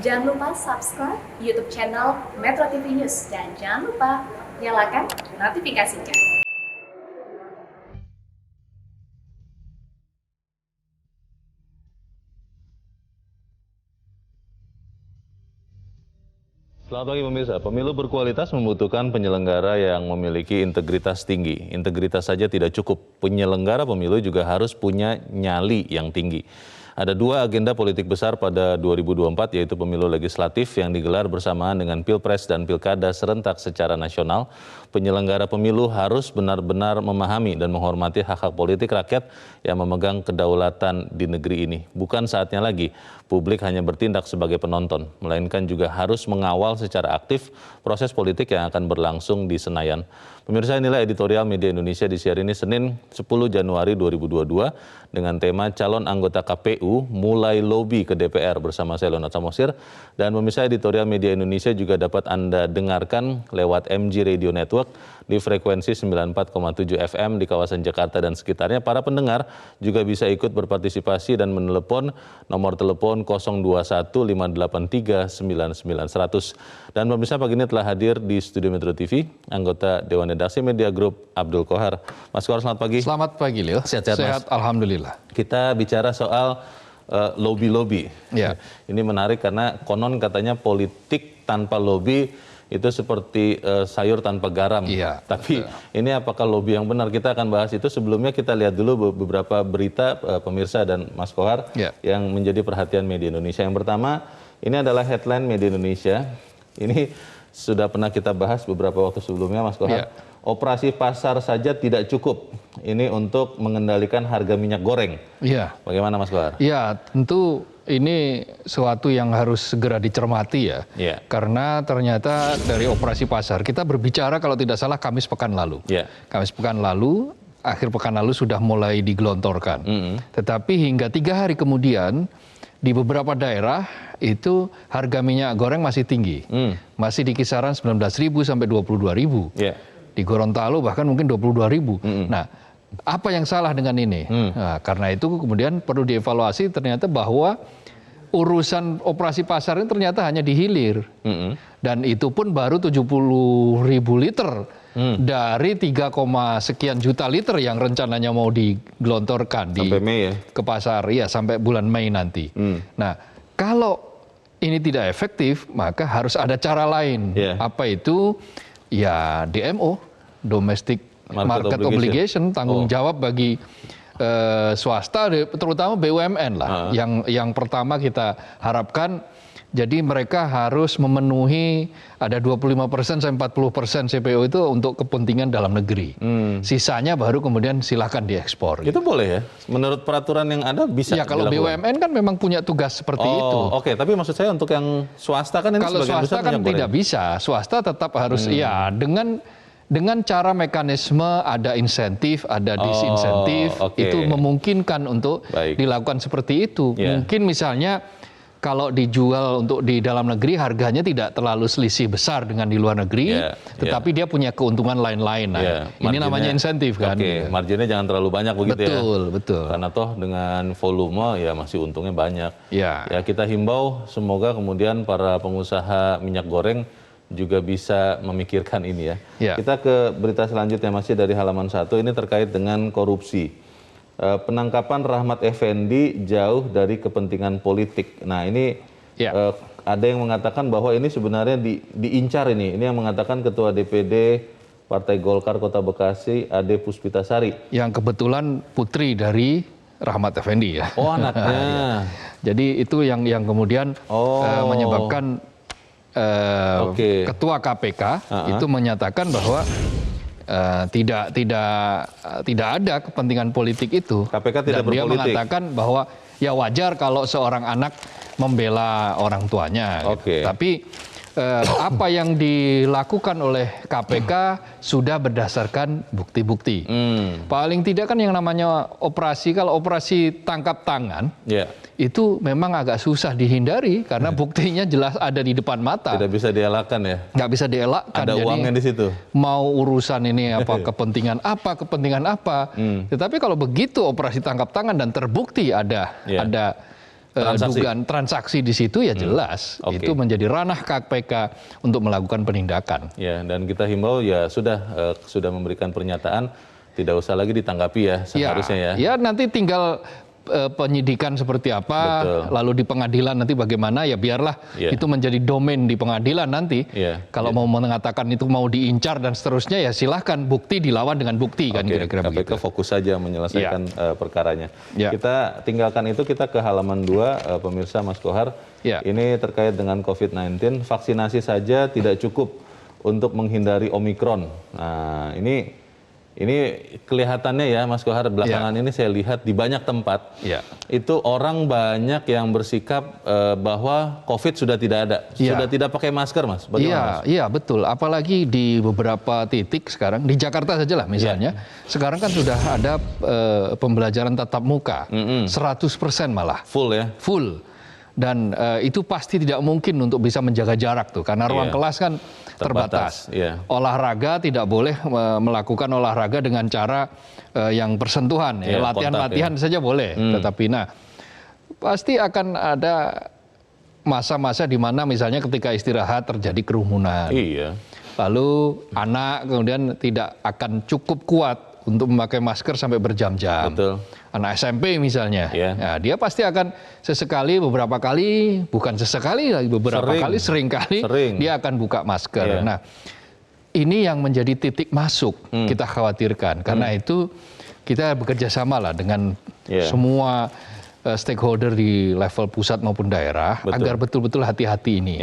Jangan lupa subscribe YouTube channel Metro TV News dan jangan lupa nyalakan notifikasinya. Selamat pagi pemirsa, pemilu berkualitas membutuhkan penyelenggara yang memiliki integritas tinggi. Integritas saja tidak cukup, penyelenggara pemilu juga harus punya nyali yang tinggi. Ada dua agenda politik besar pada 2024 yaitu pemilu legislatif yang digelar bersamaan dengan Pilpres dan Pilkada serentak secara nasional. Penyelenggara pemilu harus benar-benar memahami dan menghormati hak-hak politik rakyat yang memegang kedaulatan di negeri ini. Bukan saatnya lagi publik hanya bertindak sebagai penonton, melainkan juga harus mengawal secara aktif proses politik yang akan berlangsung di Senayan. Pemirsa, inilah editorial Media Indonesia di siar ini Senin 10 Januari 2022 dengan tema calon anggota KPU mulai lobi ke DPR bersama saya Leonard Samosir. Dan pemirsa, editorial Media Indonesia juga dapat Anda dengarkan lewat MG Radio Network di frekuensi 94,7 FM di kawasan Jakarta dan sekitarnya. Para pendengar juga bisa ikut berpartisipasi dan menelepon nomor telepon 021 583 99 100. Dan pemirsa, pagi ini telah hadir di studio Metro TV anggota Dewan Redaksi Media Group Abdul Kohar. Mas Kohar, selamat pagi. Selamat pagi, Leo. Sehat-sehat, Mas? Sehat, alhamdulillah. Kita bicara soal lobby-lobby. Ya. Ini menarik karena konon katanya politik tanpa lobby itu seperti sayur tanpa garam. Iya, Tapi betul. ini apakah lobby yang benar? Kita akan bahas itu. Sebelumnya kita lihat dulu beberapa berita pemirsa dan Mas Kohar yang menjadi perhatian media Indonesia. Yang pertama, ini adalah headline Media Indonesia. Ini sudah pernah kita bahas beberapa waktu sebelumnya, Mas Kohar. Operasi pasar saja tidak cukup. Ini untuk mengendalikan harga minyak goreng. Iya. Bagaimana, Mas Kohar? Ya, tentu ini suatu yang harus segera dicermati ya. Karena ternyata dari operasi pasar, kita berbicara kalau tidak salah Kamis pekan lalu. Kamis pekan lalu, akhir pekan lalu sudah mulai digelontorkan. Tetapi hingga 3 hari kemudian, di beberapa daerah itu harga minyak goreng masih tinggi. Masih di kisaran 19.000 sampai 22.000. Di Gorontalo bahkan mungkin 22.000. Nah, apa yang salah dengan ini? Nah, karena itu kemudian perlu dievaluasi ternyata bahwa urusan operasi pasar ini ternyata hanya di hilir. Dan itu pun baru 70.000 liter dari 3, sekian juta liter yang rencananya mau digelontorkan sampai Mei ya? Ke pasar, ya sampai bulan Mei nanti. Nah, kalau ini tidak efektif, maka harus ada cara lain. Apa itu? Ya DMO, Domestic Market Obligation, tanggung jawab bagi swasta, terutama BUMN lah. Yang pertama kita harapkan, jadi mereka harus memenuhi ada 25% sampai 40% CPO itu untuk kepentingan dalam negeri. Sisanya baru kemudian silakan diekspor. Itu boleh ya? Menurut peraturan yang ada bisa ya, kalau dilakukan? BUMN kan memang punya tugas seperti itu. Oke, tapi maksud saya untuk yang swasta kan ini kalau sebagian swasta besar kan minyak tidak goreng. bisa. Swasta tetap harus ya dengan cara mekanisme ada insentif, ada disinsentif, itu memungkinkan untuk dilakukan seperti itu. Mungkin misalnya kalau dijual untuk di dalam negeri harganya tidak terlalu selisih besar dengan di luar negeri, tetapi dia punya keuntungan lain-lain. Nah, ini namanya insentif kan. Marginnya jangan terlalu banyak begitu ya. Betul. Karena toh dengan volume ya masih untungnya banyak. Ya, kita himbau semoga kemudian para pengusaha minyak goreng juga bisa memikirkan ini ya. Kita ke berita selanjutnya masih dari halaman 1, ini terkait dengan korupsi. Penangkapan Rahmat Effendi jauh dari kepentingan politik. Nah ini ada yang mengatakan bahwa ini sebenarnya diincar ini. Ini yang mengatakan Ketua DPD Partai Golkar Kota Bekasi, Ade Puspitasari. Yang kebetulan putri dari Rahmat Effendi ya. Oh, anaknya. Jadi itu yang kemudian menyebabkan Ketua KPK itu menyatakan bahwa tidak ada kepentingan politik itu. KPK tidak berpolitik. Dia mengatakan bahwa ya wajar kalau seorang anak membela orang tuanya. Tapi apa yang dilakukan oleh KPK sudah berdasarkan bukti-bukti. Paling tidak kan yang namanya operasi, kalau operasi tangkap tangan, itu memang agak susah dihindari karena buktinya jelas ada di depan mata. Tidak bisa dielakkan ya? Nggak bisa dielakkan. Ada uangnya di situ? Mau urusan ini apa, kepentingan apa. Tetapi kalau begitu operasi tangkap tangan dan terbukti ada dugaan transaksi di situ ya jelas itu menjadi ranah KPK untuk melakukan penindakan. Ya, dan kita himbau ya sudah memberikan pernyataan tidak usah lagi ditanggapi ya seharusnya ya. Ya nanti tinggal penyidikan seperti apa, lalu di pengadilan nanti bagaimana, ya biarlah itu menjadi domain di pengadilan nanti. Kalau mau mengatakan itu mau diincar dan seterusnya ya silahkan, bukti dilawan dengan bukti kan kira-kira begitu. KPK fokus saja menyelesaikan perkaranya. Kita tinggalkan itu, kita ke halaman 2 pemirsa Mas Kohar. Ini terkait dengan COVID-19, vaksinasi saja tidak cukup untuk menghindari Omikron. Nah ini kelihatannya ya Mas Kohar, belakangan ini saya lihat di banyak tempat itu orang banyak yang bersikap bahwa COVID sudah tidak ada, sudah tidak pakai masker, Mas. Bagaimana, Mas? Iya betul, apalagi di beberapa titik sekarang, di Jakarta saja lah misalnya, sekarang kan sudah ada pembelajaran tatap muka, 100% malah. Full ya? Full. Dan itu pasti tidak mungkin untuk bisa menjaga jarak tuh, karena ruang kelas kan terbatas. Olahraga tidak boleh melakukan olahraga dengan cara yang bersentuhan, latihan-latihan saja boleh. Tetapi pasti akan ada masa-masa di mana misalnya ketika istirahat terjadi kerumunan. Lalu anak kemudian tidak akan cukup kuat untuk memakai masker sampai berjam-jam. Anak SMP misalnya, nah, dia pasti akan sesekali, beberapa kali, bukan sesekali lagi, beberapa kali, sering dia akan buka masker. Nah, ini yang menjadi titik masuk kita khawatirkan. Karena itu kita bekerja sama lah dengan semua stakeholder di level pusat maupun daerah agar betul-betul hati-hati ini.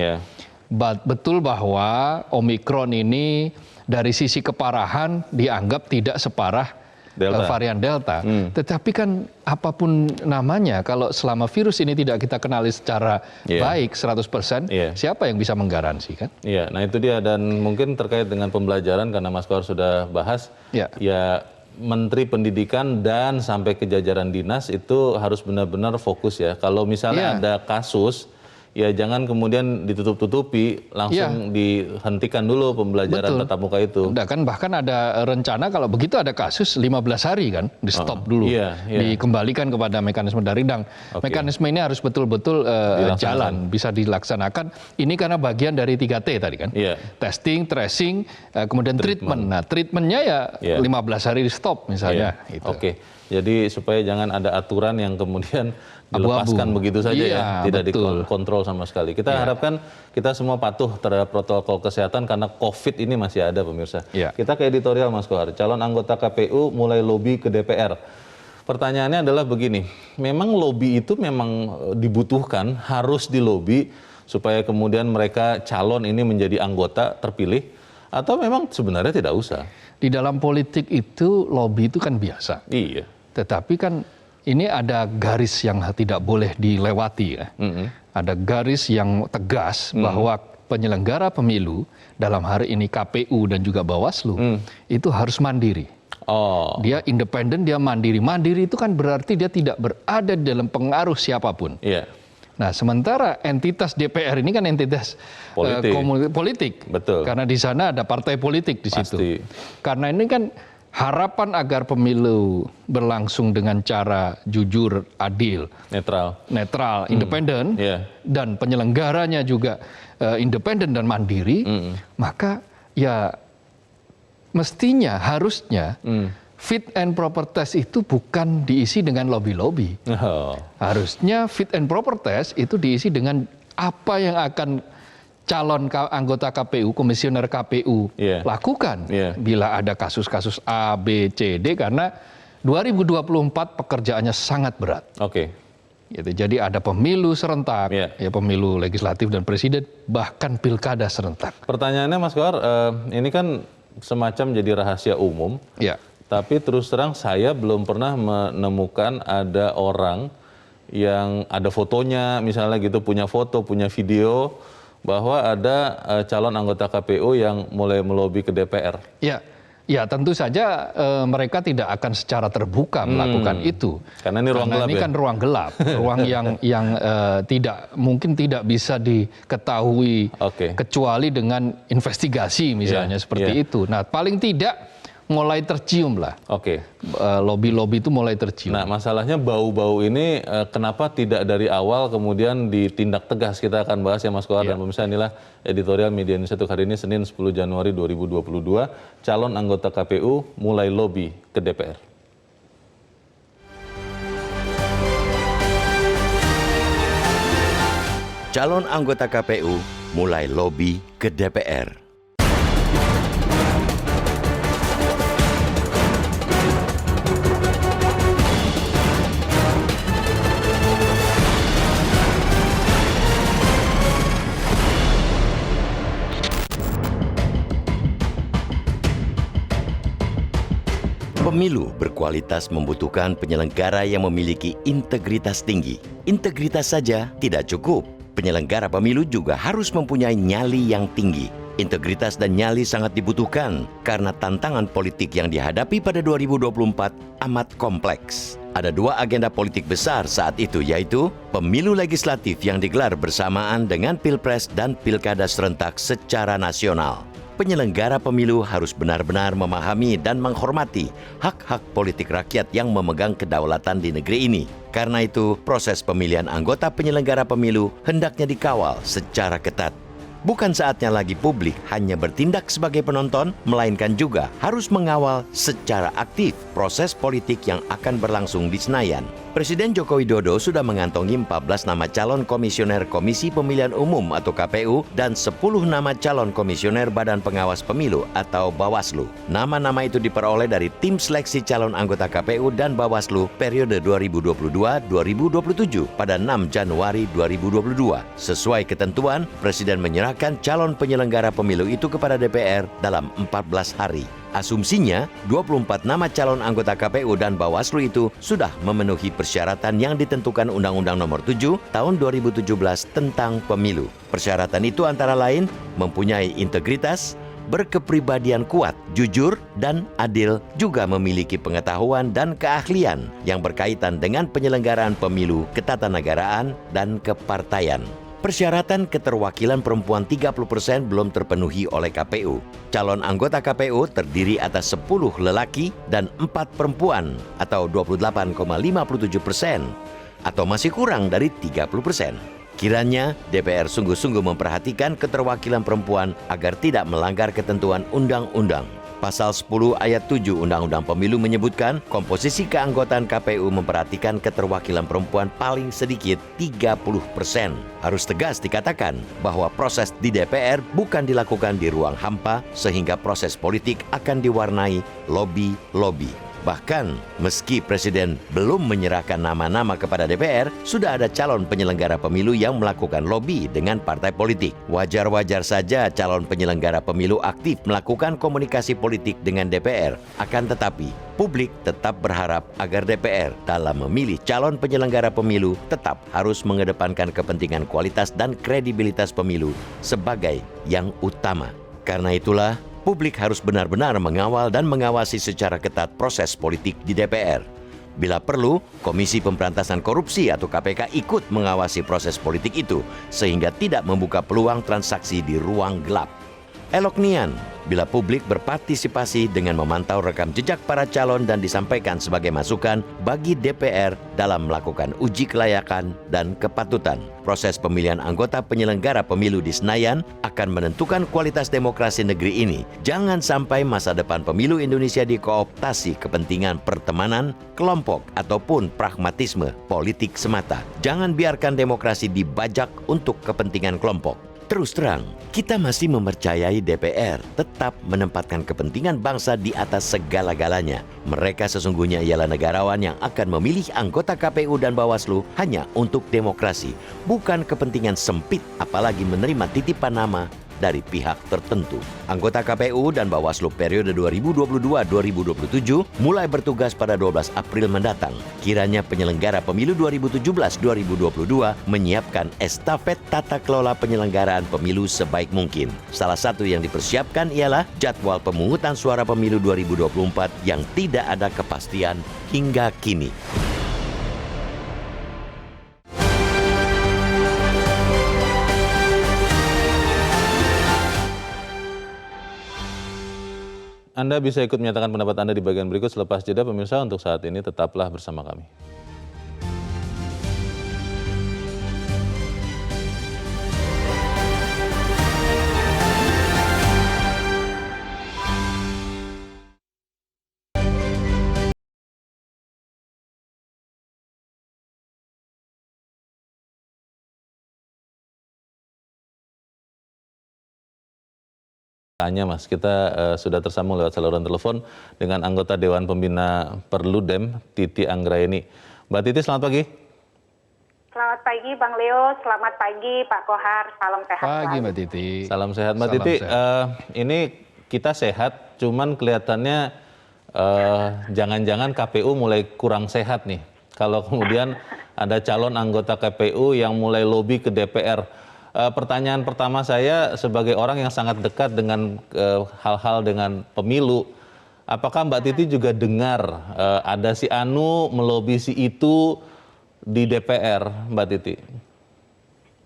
Betul bahwa Omikron ini dari sisi keparahan dianggap tidak separah varian Delta. Tetapi kan apapun namanya, kalau selama virus ini tidak kita kenali secara baik 100%, siapa yang bisa menggaransi kan? Nah itu dia, dan mungkin terkait dengan pembelajaran karena Mas Kohar sudah bahas, ya Menteri Pendidikan dan sampai ke jajaran dinas itu harus benar-benar fokus ya. Kalau misalnya ada kasus, ya jangan kemudian ditutup-tutupi, langsung dihentikan dulu pembelajaran tatap muka itu. Kan bahkan ada rencana kalau begitu ada kasus 15 hari kan, di stop dulu, dikembalikan kepada mekanisme daring. Mekanisme ini harus betul-betul jalan, bisa dilaksanakan. Ini karena bagian dari 3T tadi kan, testing, tracing, kemudian treatment. Nah treatmentnya ya 15 hari di stop misalnya. Jadi supaya jangan ada aturan yang kemudian dilepaskan begitu saja tidak dikontrol sama sekali. Kita harapkan kita semua patuh terhadap protokol kesehatan karena COVID ini masih ada pemirsa. Kita ke editorial Mas Kohar, calon anggota KPU mulai lobby ke DPR. Pertanyaannya adalah begini, memang lobby itu memang dibutuhkan, harus dilobi supaya kemudian mereka calon ini menjadi anggota terpilih, atau memang sebenarnya tidak usah? Di dalam politik itu lobby itu kan biasa. Tetapi kan ini ada garis yang tidak boleh dilewati ya. Ada garis yang tegas bahwa penyelenggara pemilu, dalam hari ini KPU dan juga Bawaslu, itu harus mandiri. Dia independen, dia mandiri. Mandiri itu kan berarti dia tidak berada di dalam pengaruh siapapun. Nah, sementara entitas DPR ini kan entitas politik. Karena di sana ada partai politik di situ. Karena ini kan harapan agar pemilu berlangsung dengan cara jujur, adil, netral, independen, dan penyelenggaranya juga independen dan mandiri, maka ya mestinya, harusnya fit and proper test itu bukan diisi dengan lobby-lobby. Harusnya fit and proper test itu diisi dengan apa yang akan calon anggota KPU, komisioner KPU lakukan bila ada kasus-kasus A, B, C, D, karena 2024 pekerjaannya sangat berat. Jadi ada pemilu serentak, pemilu legislatif dan presiden, bahkan pilkada serentak. Pertanyaannya Mas Kohar, ini kan semacam jadi rahasia umum, tapi terus terang saya belum pernah menemukan ada orang yang ada fotonya, misalnya gitu, punya foto, punya video, bahwa ada calon anggota KPU yang mulai melobi ke DPR. Ya tentu saja mereka tidak akan secara terbuka melakukan itu. Karena ini ruang gelap. Ini kan ruang gelap, ruang yang mungkin tidak bisa diketahui kecuali dengan investigasi misalnya seperti itu. Nah paling tidak mulai tercium lah. Oke. Lobby-lobby itu mulai tercium. Nah, masalahnya bau-bau ini kenapa tidak dari awal kemudian ditindak tegas? Kita akan bahas ya Mas Kohar dan pemirsa. Inilah editorial Media Indonesia untuk hari ini Senin 10 Januari 2022. Calon anggota KPU mulai lobby ke DPR. Calon anggota KPU mulai lobi ke DPR. Pemilu berkualitas membutuhkan penyelenggara yang memiliki integritas tinggi. Integritas saja tidak cukup. Penyelenggara pemilu juga harus mempunyai nyali yang tinggi. Integritas dan nyali sangat dibutuhkan karena tantangan politik yang dihadapi pada 2024 amat kompleks. Ada dua agenda politik besar saat itu, yaitu pemilu legislatif yang digelar bersamaan dengan Pilpres dan Pilkada serentak secara nasional. Penyelenggara pemilu harus benar-benar memahami dan menghormati hak-hak politik rakyat yang memegang kedaulatan di negeri ini. Karena itu, proses pemilihan anggota penyelenggara pemilu hendaknya dikawal secara ketat. Bukan saatnya lagi publik hanya bertindak sebagai penonton, melainkan juga harus mengawal secara aktif proses politik yang akan berlangsung di Senayan. Presiden Joko Widodo sudah mengantongi 14 nama calon komisioner Komisi Pemilihan Umum atau KPU dan 10 nama calon komisioner Badan Pengawas Pemilu atau Bawaslu. Nama-nama itu diperoleh dari tim seleksi calon anggota KPU dan Bawaslu periode 2022-2027 pada 6 Januari 2022. Sesuai ketentuan, Presiden menyerahkan calon penyelenggara pemilu itu kepada DPR dalam 14 hari. Asumsinya, 24 nama calon anggota KPU dan Bawaslu itu sudah memenuhi persyaratan yang ditentukan Undang-Undang Nomor 7 Tahun 2017 tentang Pemilu. Persyaratan itu antara lain mempunyai integritas, berkepribadian kuat, jujur, dan adil, juga memiliki pengetahuan dan keahlian yang berkaitan dengan penyelenggaraan pemilu, ketatanegaraan, dan kepartaian. Persyaratan keterwakilan perempuan 30% belum terpenuhi oleh KPU. Calon anggota KPU terdiri atas 10 lelaki dan 4 perempuan atau 28,57% atau masih kurang dari 30%. Kiranya DPR sungguh-sungguh memperhatikan keterwakilan perempuan agar tidak melanggar ketentuan undang-undang. Pasal 10 ayat 7 Undang-Undang Pemilu menyebutkan komposisi keanggotaan KPU memperhatikan keterwakilan perempuan paling sedikit 30%. Harus tegas dikatakan bahwa proses di DPR bukan dilakukan di ruang hampa sehingga proses politik akan diwarnai lobby-lobby. Bahkan, meski Presiden belum menyerahkan nama-nama kepada DPR, sudah ada calon penyelenggara pemilu yang melakukan lobby dengan partai politik. Wajar-wajar saja calon penyelenggara pemilu aktif melakukan komunikasi politik dengan DPR. Akan tetapi, publik tetap berharap agar DPR dalam memilih calon penyelenggara pemilu tetap harus mengedepankan kepentingan kualitas dan kredibilitas pemilu sebagai yang utama. Karena itulah, publik harus benar-benar mengawal dan mengawasi secara ketat proses politik di DPR. Bila perlu, Komisi Pemberantasan Korupsi atau KPK ikut mengawasi proses politik itu, sehingga tidak membuka peluang transaksi di ruang gelap. Elok nian bila publik berpartisipasi dengan memantau rekam jejak para calon dan disampaikan sebagai masukan bagi DPR dalam melakukan uji kelayakan dan kepatutan. Proses pemilihan anggota penyelenggara pemilu di Senayan akan menentukan kualitas demokrasi negeri ini. Jangan sampai masa depan pemilu Indonesia dikooptasi kepentingan pertemanan, kelompok, ataupun pragmatisme politik semata. Jangan biarkan demokrasi dibajak untuk kepentingan kelompok. Terus terang, kita masih mempercayai DPR tetap menempatkan kepentingan bangsa di atas segala-galanya. Mereka sesungguhnya ialah negarawan yang akan memilih anggota KPU dan Bawaslu hanya untuk demokrasi, bukan kepentingan sempit apalagi menerima titipan nama dari pihak tertentu. Anggota KPU dan Bawaslu periode 2022-2027 mulai bertugas pada 12 April mendatang. Kiranya penyelenggara pemilu 2017-2022 menyiapkan estafet tata kelola penyelenggaraan pemilu sebaik mungkin. Salah satu yang dipersiapkan ialah jadwal pemungutan suara pemilu 2024 yang tidak ada kepastian hingga kini. Anda bisa ikut menyatakan pendapat Anda di bagian berikut selepas jeda. Pemirsa, untuk saat ini tetaplah bersama kami. Mas, kita sudah tersambung lewat saluran telepon dengan anggota Dewan Pembina Perludem, Titi Anggraeni. Mbak Titi, selamat pagi. Selamat pagi Bang Leo, selamat pagi Pak Kohar, salam sehat. Pagi Mbak Titi. Salam sehat Mbak Titi. Ini kita sehat, cuman kelihatannya jangan-jangan KPU mulai kurang sehat nih. Kalau kemudian ada calon anggota KPU yang mulai lobby ke DPR. Pertanyaan pertama saya sebagai orang yang sangat dekat dengan hal-hal dengan pemilu, apakah Mbak Titi juga dengar ada si Anu melobi si itu di DPR, Mbak Titi?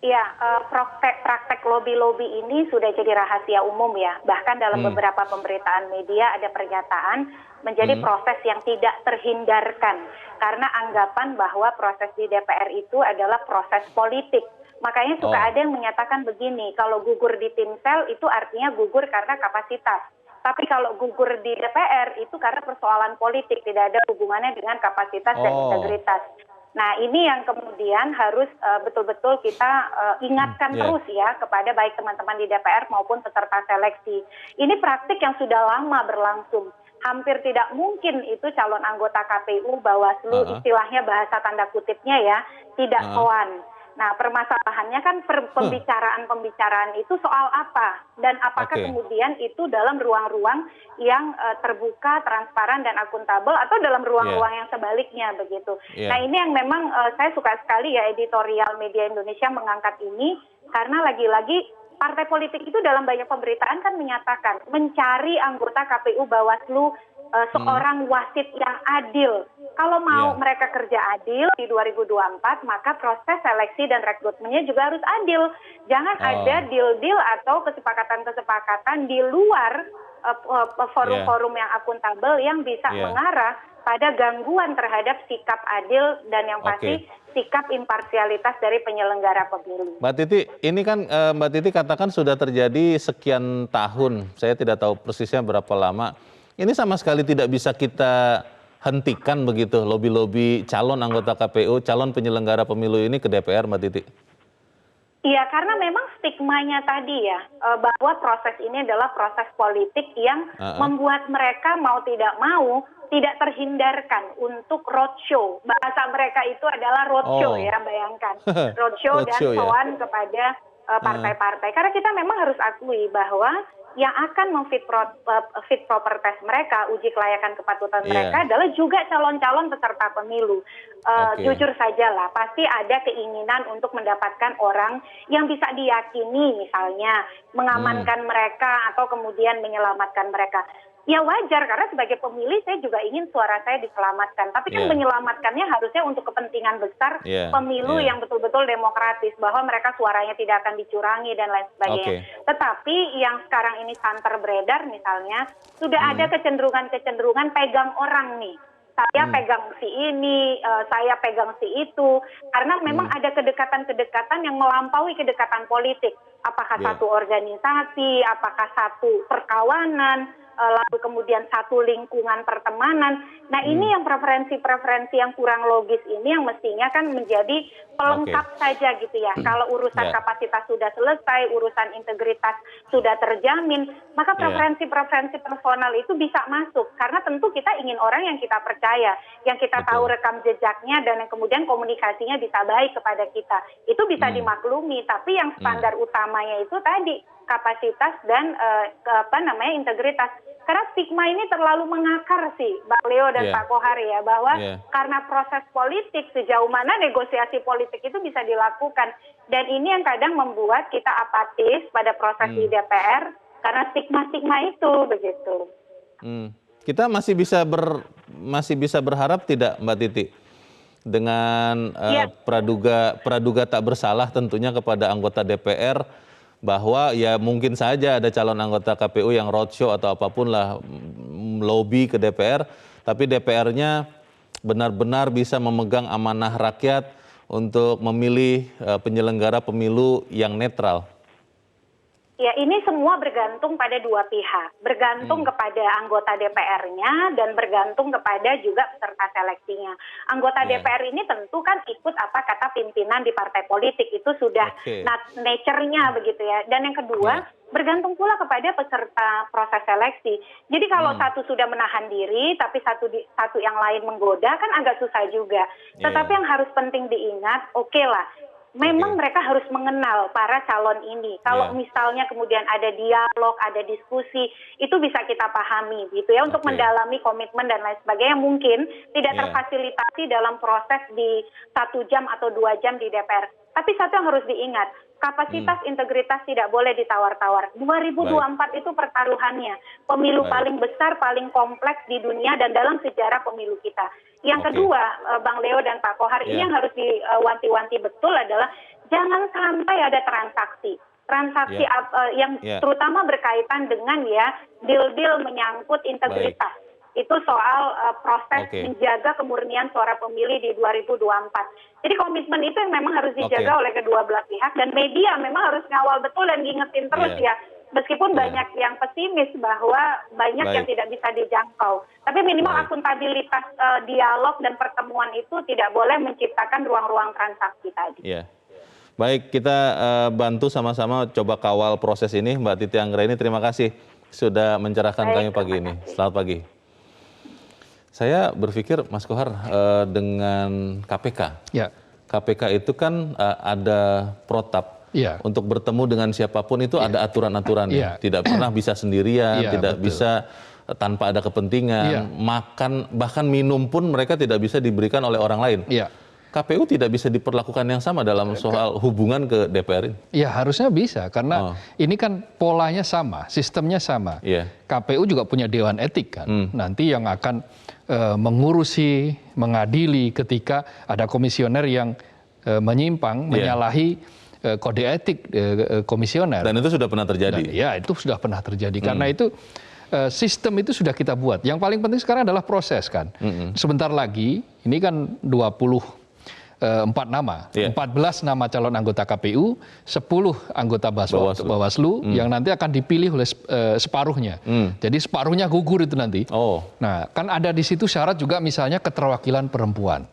Iya, praktek lobby-lobby ini sudah jadi rahasia umum ya. Bahkan dalam beberapa pemberitaan media ada pernyataan menjadi proses yang tidak terhindarkan. Karena anggapan bahwa proses di DPR itu adalah proses politik. Makanya suka ada yang menyatakan begini, kalau gugur di timsel itu artinya gugur karena kapasitas. Tapi kalau gugur di DPR itu karena persoalan politik, tidak ada hubungannya dengan kapasitas dan integritas. Nah ini yang kemudian harus betul-betul kita ingatkan terus ya kepada baik teman-teman di DPR maupun peserta seleksi. Ini praktik yang sudah lama berlangsung. Hampir tidak mungkin itu calon anggota KPU Bawaslu istilahnya bahasa tanda kutipnya ya, tidak sowan. Nah permasalahannya kan pembicaraan itu soal apa dan apakah kemudian itu dalam ruang-ruang yang terbuka, transparan dan akuntabel atau dalam ruang-ruang yang sebaliknya begitu. Nah ini yang memang saya suka sekali ya editorial media Indonesia mengangkat ini karena lagi-lagi partai politik itu dalam banyak pemberitaan kan menyatakan mencari anggota KPU Bawaslu seorang wasit yang adil. Kalau mau mereka kerja adil di 2024, maka proses seleksi dan rekrutmennya juga harus adil. Jangan ada deal-deal atau kesepakatan-kesepakatan di luar forum-forum yang akuntabel yang bisa mengarah pada gangguan terhadap sikap adil dan yang pasti sikap imparsialitas dari penyelenggara pemilu. Mbak Titi, ini kan Mbak Titi katakan sudah terjadi sekian tahun. Saya tidak tahu persisnya berapa lama. Ini sama sekali tidak bisa kita hentikan begitu lobi-lobi calon anggota KPU, calon penyelenggara pemilu ini ke DPR, Mbak Titi? Iya, karena memang stigmanya tadi ya, bahwa proses ini adalah proses politik yang membuat mereka mau tidak mau tidak terhindarkan untuk roadshow. Bahasa mereka itu adalah roadshow ya, bayangkan. Roadshow dan sowan kepada partai-partai. Karena kita memang harus akui bahwa yang akan memfit proper test mereka, uji kelayakan kepatutan mereka adalah juga calon-calon peserta pemilu. Jujur saja lah, pasti ada keinginan untuk mendapatkan orang yang bisa diyakini misalnya mengamankan mereka atau kemudian menyelamatkan mereka. Ya wajar, karena sebagai pemilih saya juga ingin suara saya diselamatkan. Tapi kan menyelamatkannya harusnya untuk kepentingan besar pemilu yang betul-betul demokratis. Bahwa mereka suaranya tidak akan dicurangi dan lain sebagainya. Tetapi yang sekarang ini santer beredar misalnya, sudah ada kecenderungan-kecenderungan pegang orang nih. Saya pegang si ini, saya pegang si itu. Karena memang ada kedekatan-kedekatan yang melampaui kedekatan politik. Apakah satu organisasi, apakah satu perkawanan, lalu kemudian satu lingkungan pertemanan. Nah ini yang preferensi-preferensi yang kurang logis ini yang mestinya kan menjadi pelengkap saja gitu ya. Kalau urusan kapasitas sudah selesai, urusan integritas sudah terjamin, maka preferensi-preferensi personal itu bisa masuk. Karena tentu kita ingin orang yang kita percaya, yang kita tahu rekam jejaknya dan yang kemudian komunikasinya bisa baik kepada kita. Itu bisa dimaklumi, tapi yang standar utamanya itu tadi kapasitas dan integritas. Karena stigma ini terlalu mengakar sih, Bang Leo dan Pak Kohar ya, bahwa karena proses politik sejauh mana negosiasi politik itu bisa dilakukan. Dan ini yang kadang membuat kita apatis pada proses di DPR karena stigma-stigma itu begitu. Kita masih bisa berharap tidak, Mbak Titi, dengan praduga tak bersalah tentunya kepada anggota DPR, bahwa ya mungkin saja ada calon anggota KPU yang roadshow atau apapun lah lobby ke DPR, tapi DPR-nya benar-benar bisa memegang amanah rakyat untuk memilih penyelenggara pemilu yang netral? Ya, ini semua bergantung pada dua pihak. Bergantung kepada anggota DPR-nya dan bergantung kepada juga peserta seleksinya. Anggota DPR ini tentu kan ikut apa kata pimpinan di partai politik. Itu sudah nature-nya begitu ya. Dan yang kedua, bergantung pula kepada peserta proses seleksi. Jadi kalau satu sudah menahan diri, tapi satu yang lain menggoda, kan agak susah juga. Tetapi yang harus penting diingat, oke lah, memang mereka harus mengenal para calon ini. Kalau misalnya kemudian ada dialog, ada diskusi, itu bisa kita pahami gitu ya, untuk mendalami komitmen dan lain sebagainya. Mungkin tidak terfasilitasi dalam proses di 1 jam atau 2 jam di DPR. Tapi satu yang harus diingat, kapasitas integritas tidak boleh ditawar-tawar. 2024 itu pertaruhannya. Pemilu paling besar, paling kompleks di dunia dan dalam sejarah pemilu kita. Yang kedua, Bang Leo dan Pak Kohar, ini yang harus diwanti-wanti betul adalah jangan sampai ada transaksi yang terutama berkaitan dengan deal-deal menyangkut integritas. Itu soal proses menjaga kemurnian suara pemilih di 2024. Jadi komitmen itu yang memang harus dijaga oleh kedua belah pihak, dan media memang harus ngawal betul dan diingetin terus ya. Meskipun banyak yang pesimis bahwa banyak yang tidak bisa dijangkau. Tapi minimal akuntabilitas dialog dan pertemuan itu tidak boleh menciptakan ruang-ruang transaksi tadi. Baik, kita bantu sama-sama coba kawal proses ini. Mbak Titi Anggraini, terima kasih sudah mencerahkan kami pagi ini. Selamat pagi. Saya berpikir, Mas Kohar, dengan KPK. KPK itu kan ada protap. Untuk bertemu dengan siapapun itu ada aturan-aturannya. Tidak pernah bisa sendirian, tidak bisa tanpa ada kepentingan. Makan, bahkan minum pun mereka tidak bisa diberikan oleh orang lain. KPU tidak bisa diperlakukan yang sama dalam soal hubungan ke DPR ini? Ya, harusnya bisa, karena ini kan polanya sama, sistemnya sama. KPU juga punya Dewan Etik kan, nanti yang akan mengurusi, mengadili ketika ada komisioner yang menyimpang, menyalahi kode etik komisioner. Dan itu sudah pernah terjadi? Itu sudah pernah terjadi, karena itu sistem itu sudah kita buat. Yang paling penting sekarang adalah proses kan. Sebentar lagi, ini kan 24 nama, 14 nama calon anggota KPU, 10 anggota Bawaslu yang nanti akan dipilih oleh separuhnya. Jadi separuhnya gugur itu nanti. Nah, kan ada di situ syarat juga misalnya keterwakilan perempuan.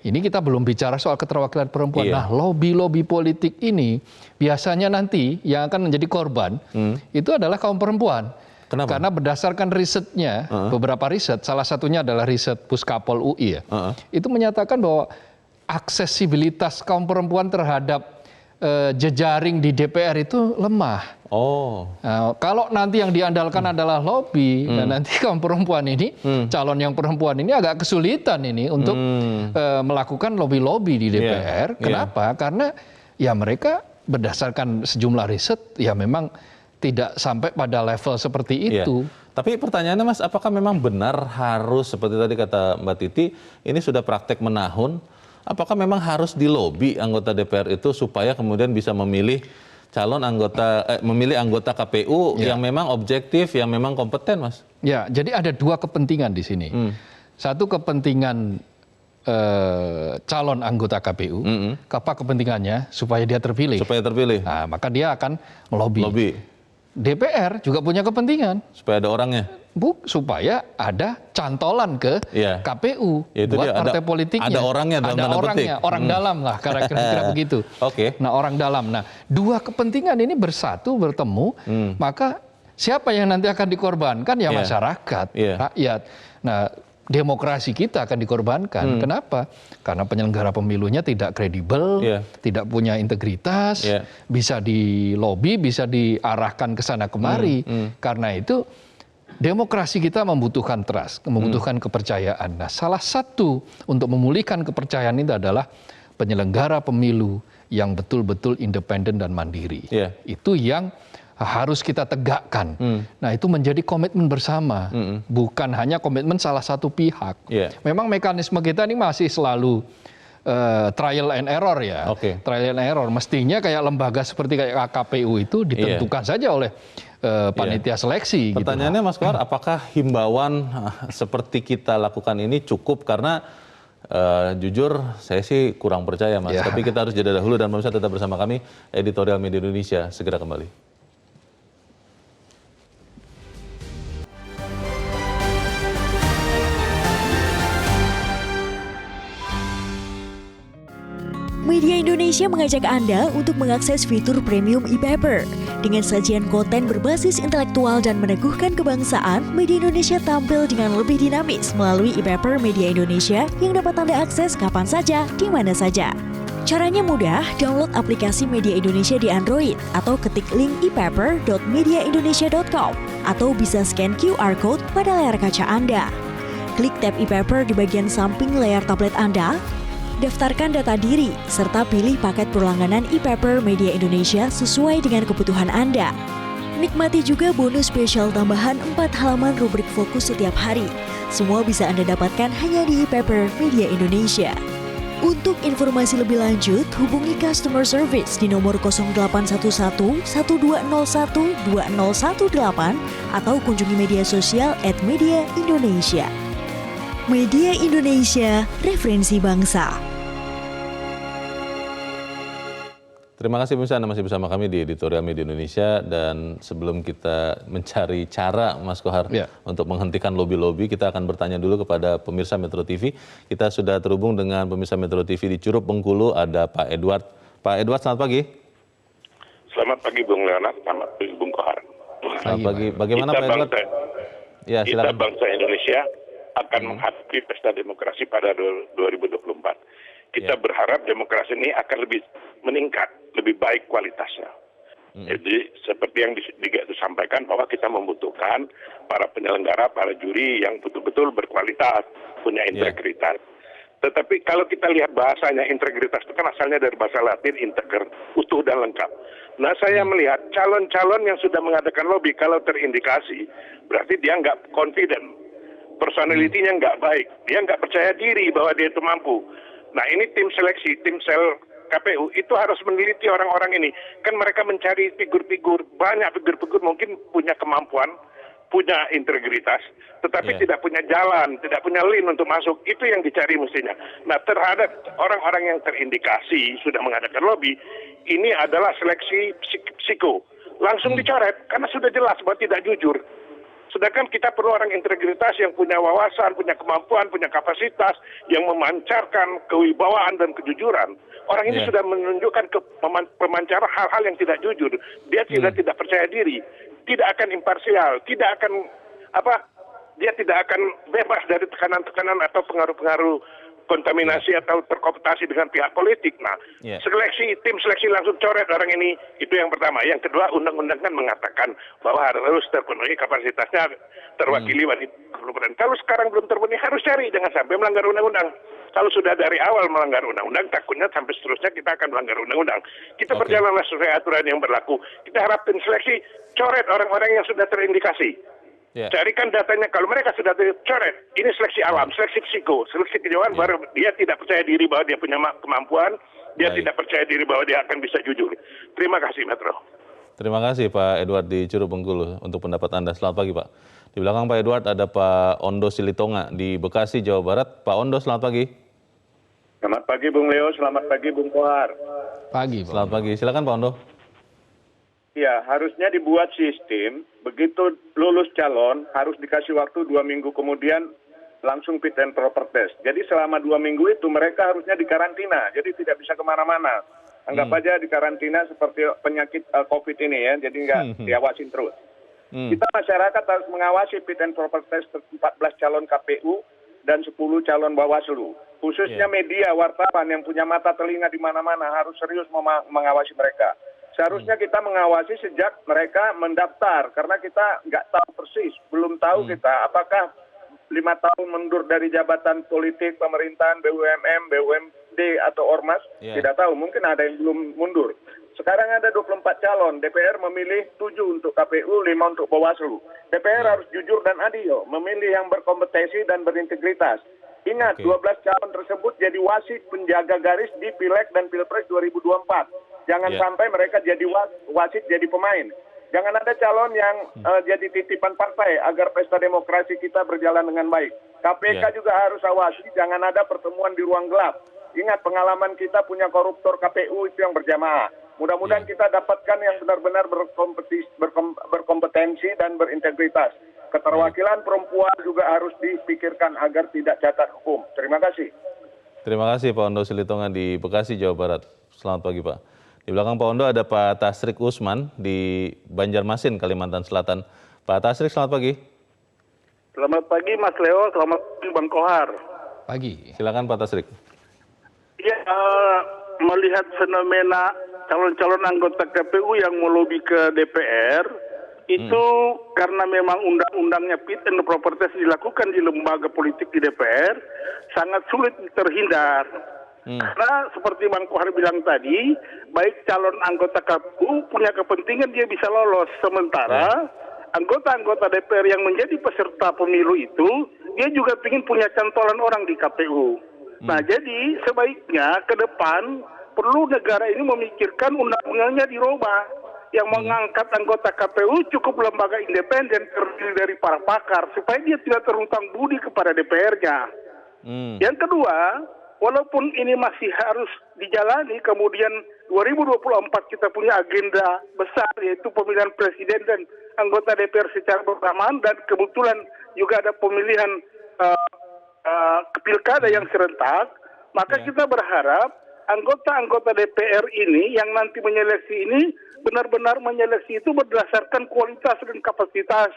Ini kita belum bicara soal keterwakilan perempuan. Nah, lobby-lobby politik ini biasanya nanti yang akan menjadi korban itu adalah kaum perempuan. Kenapa? Karena berdasarkan risetnya, beberapa riset, salah satunya adalah riset Puskapol UI itu menyatakan bahwa aksesibilitas kaum perempuan terhadap jejaring di DPR itu lemah. Nah, kalau nanti yang diandalkan adalah lobby, dan nanti kaum perempuan ini, calon yang perempuan ini agak kesulitan ini untuk melakukan lobby-lobby di DPR. Kenapa? Karena ya mereka berdasarkan sejumlah riset ya memang tidak sampai pada level seperti itu. Tapi pertanyaannya, Mas, apakah memang benar harus seperti tadi kata Mbak Titi, ini sudah praktek menahun? Apakah memang harus dilobi anggota DPR itu supaya kemudian bisa memilih calon anggota, memilih anggota KPU yang memang objektif, yang memang kompeten, Mas? Ya, jadi ada dua kepentingan di sini. Satu kepentingan calon anggota KPU, apa kepentingannya? Supaya dia terpilih. Supaya terpilih. Nah, maka dia akan melobi. DPR juga punya kepentingan. Supaya ada orangnya. Supaya ada cantolan ke KPU buat partai politiknya. Ada orangnya dalam tanda petik. Orang dalam lah, kira-kira begitu. Nah, orang dalam. Nah, dua kepentingan ini bersatu, bertemu, maka siapa yang nanti akan dikorbankan? Ya masyarakat, rakyat. Nah, demokrasi kita akan dikorbankan. Kenapa? Karena penyelenggara pemilunya tidak kredibel, tidak punya integritas, bisa dilobi, bisa diarahkan ke sana kemari. Karena itu demokrasi kita membutuhkan trust, membutuhkan kepercayaan. Nah, salah satu untuk memulihkan kepercayaan itu adalah penyelenggara pemilu yang betul-betul independen dan mandiri. Itu yang harus kita tegakkan. Nah, itu menjadi komitmen bersama, bukan hanya komitmen salah satu pihak. Memang mekanisme kita ini masih selalu trial and error ya. Trial and error. Mestinya kayak lembaga seperti kayak KPU itu ditentukan saja oleh panitia seleksi. Pertanyaannya Mas Kohar, apakah himbauan seperti kita lakukan ini cukup? Karena jujur saya sih kurang percaya Mas. Tapi kita harus jeda dahulu dan pemirsa tetap bersama kami, Editorial Media Indonesia segera kembali. Media Indonesia mengajak Anda untuk mengakses fitur premium e-paper. Dengan sajian konten berbasis intelektual dan meneguhkan kebangsaan, Media Indonesia tampil dengan lebih dinamis melalui e-paper Media Indonesia yang dapat Anda akses kapan saja, di mana saja. Caranya mudah, download aplikasi Media Indonesia di Android atau ketik link e-paper.mediaindonesia.com atau bisa scan QR Code pada layar kaca Anda. Klik tab e-paper di bagian samping layar tablet Anda, daftarkan data diri, serta pilih paket berlangganan e-paper Media Indonesia sesuai dengan kebutuhan Anda. Nikmati juga bonus spesial tambahan 4 halaman rubrik fokus setiap hari. Semua bisa Anda dapatkan hanya di e-paper Media Indonesia. Untuk informasi lebih lanjut, hubungi customer service di nomor 0811 1201 2018 atau kunjungi media sosial @Media Indonesia. Media Indonesia, referensi bangsa. Terima kasih pemirsa, Anda masih bersama kami di Editorial Media Indonesia, dan sebelum kita mencari cara Mas Kohar untuk menghentikan lobby-lobby, kita akan bertanya dulu kepada pemirsa Metro TV. Kita sudah terhubung dengan pemirsa Metro TV di Curup, Bengkulu, ada Pak Edward. Pak Edward, selamat pagi. Selamat pagi Bung Leonard, selamat pagi Bung Kohar. Selamat pagi. Bagaimana Pak Edward? Ya, kita bangsa Indonesia akan menghadapi pesta demokrasi pada 2024. Kita berharap demokrasi ini akan lebih meningkat, lebih baik kualitasnya. Jadi seperti yang disampaikan bahwa kita membutuhkan para penyelenggara, para juri yang betul-betul berkualitas, punya integritas. Tetapi kalau kita lihat bahasanya, integritas itu kan asalnya dari bahasa Latin integer, utuh dan lengkap. Nah, saya melihat calon-calon yang sudah mengadakan lobby kalau terindikasi, berarti dia nggak confident, personality-nya nggak baik, dia nggak percaya diri bahwa dia itu mampu. Nah, ini tim seleksi, tim sel KPU itu harus meneliti orang-orang ini. Kan mereka mencari figur-figur, banyak figur-figur mungkin punya kemampuan, punya integritas, tetapi tidak punya jalan, tidak punya link untuk masuk. Itu yang dicari mestinya. Nah, terhadap orang-orang yang terindikasi sudah mengadakan lobby, ini adalah seleksi psiko. Langsung dicoret, karena sudah jelas bahwa tidak jujur. Sedangkan kita perlu orang integritas yang punya wawasan, punya kemampuan, punya kapasitas, yang memancarkan kewibawaan dan kejujuran. Orang ini sudah menunjukkan pemancaran hal-hal yang tidak jujur. Dia tidak percaya diri, tidak akan imparsial, tidak akan dia tidak akan bebas dari tekanan-tekanan atau pengaruh-pengaruh kontaminasi atau terkooptasi dengan pihak politik. Nah, tim seleksi langsung coret orang ini. Itu yang pertama. Yang kedua, undang-undang kan mengatakan bahwa harus terpenuhi kapasitasnya terwakili wanita. Kalau sekarang belum terpenuhi, harus cari, jangan sampai melanggar undang-undang. Kalau sudah dari awal melanggar undang-undang, takutnya sampai seterusnya kita akan melanggar undang-undang. Kita berjalanlah sesuai aturan yang berlaku. Kita harap tim seleksi coret orang-orang yang sudah terindikasi. Carikan datanya, kalau mereka sudah dicoret, ini seleksi alam, seleksi psiko, seleksi kejauhan, baru dia tidak percaya diri bahwa dia punya kemampuan, dia tidak percaya diri bahwa dia akan bisa jujur. Terima kasih, Metro. Terima kasih Pak Edward di Curup, Bengkulu untuk pendapat Anda. Selamat pagi Pak. Di belakang Pak Edward ada Pak Ondo Silitonga di Bekasi, Jawa Barat. Pak Ondo, selamat pagi. Selamat pagi Bung Leo, selamat pagi Bung Kohar. Pagi, Selamat pagi, silakan Pak Ondo. Ya, harusnya dibuat sistem, begitu lulus calon, harus dikasih waktu 2 minggu kemudian langsung fit and proper test. Jadi selama 2 minggu itu mereka harusnya dikarantina, jadi tidak bisa kemana-mana. Anggap aja dikarantina seperti penyakit COVID ini ya, jadi nggak diawasin terus. Kita masyarakat harus mengawasi fit and proper test 14 calon KPU dan 10 calon Bawaslu. Khususnya media, wartawan yang punya mata telinga di mana-mana harus serius mengawasi mereka. Seharusnya kita mengawasi sejak mereka mendaftar, karena kita nggak tahu persis, belum tahu kita apakah 5 tahun mundur dari jabatan politik, pemerintahan, BUMN, BUMD atau Ormas, tidak tahu, mungkin ada yang belum mundur. Sekarang ada 24 calon, DPR memilih 7 untuk KPU, 5 untuk Bawaslu. DPR harus jujur dan adil, memilih yang berkompetensi dan berintegritas. Ingat, 12 calon tersebut jadi wasit penjaga garis di Pileg dan Pilpres 2024. Jangan sampai mereka jadi wasit, jadi pemain. Jangan ada calon yang jadi titipan partai agar pesta demokrasi kita berjalan dengan baik. KPK juga harus awasi, jangan ada pertemuan di ruang gelap. Ingat pengalaman kita punya koruptor KPU itu yang berjamaah. Mudah-mudahan kita dapatkan yang benar-benar berkompetensi dan berintegritas. Keterwakilan perempuan juga harus dipikirkan agar tidak cacat hukum. Terima kasih. Terima kasih Pak Ondo Silitonga di Bekasi, Jawa Barat. Selamat pagi Pak. Di belakang Pak Ondo ada Pak Tasrik Usman di Banjarmasin, Kalimantan Selatan. Pak Tasrik, selamat pagi. Selamat pagi Mas Leo, selamat pagi Bang Kohar. Pagi. Silakan Pak Tasrik. Ya, melihat fenomena calon-calon anggota KPU yang melobi ke DPR, itu karena memang undang-undangnya fit and proper test dilakukan di lembaga politik di DPR, sangat sulit terhindar. Karena seperti Bang Kohar bilang tadi, baik calon anggota KPU punya kepentingan dia bisa lolos, sementara anggota-anggota DPR yang menjadi peserta pemilu itu, dia juga ingin punya cantolan orang di KPU. Nah, jadi sebaiknya ke depan perlu negara ini memikirkan undang-undangnya dirubah. Yang mengangkat anggota KPU cukup lembaga independen terdiri dari para pakar, supaya dia tidak terhutang budi kepada DPR-nya. Yang kedua, walaupun ini masih harus dijalani, kemudian 2024 kita punya agenda besar, yaitu pemilihan presiden dan anggota DPR secara bersamaan, dan kebetulan juga ada pemilihan pilkada yang serentak, maka kita berharap anggota-anggota DPR ini yang nanti menyeleksi ini benar-benar menyeleksi itu berdasarkan kualitas dan kapasitas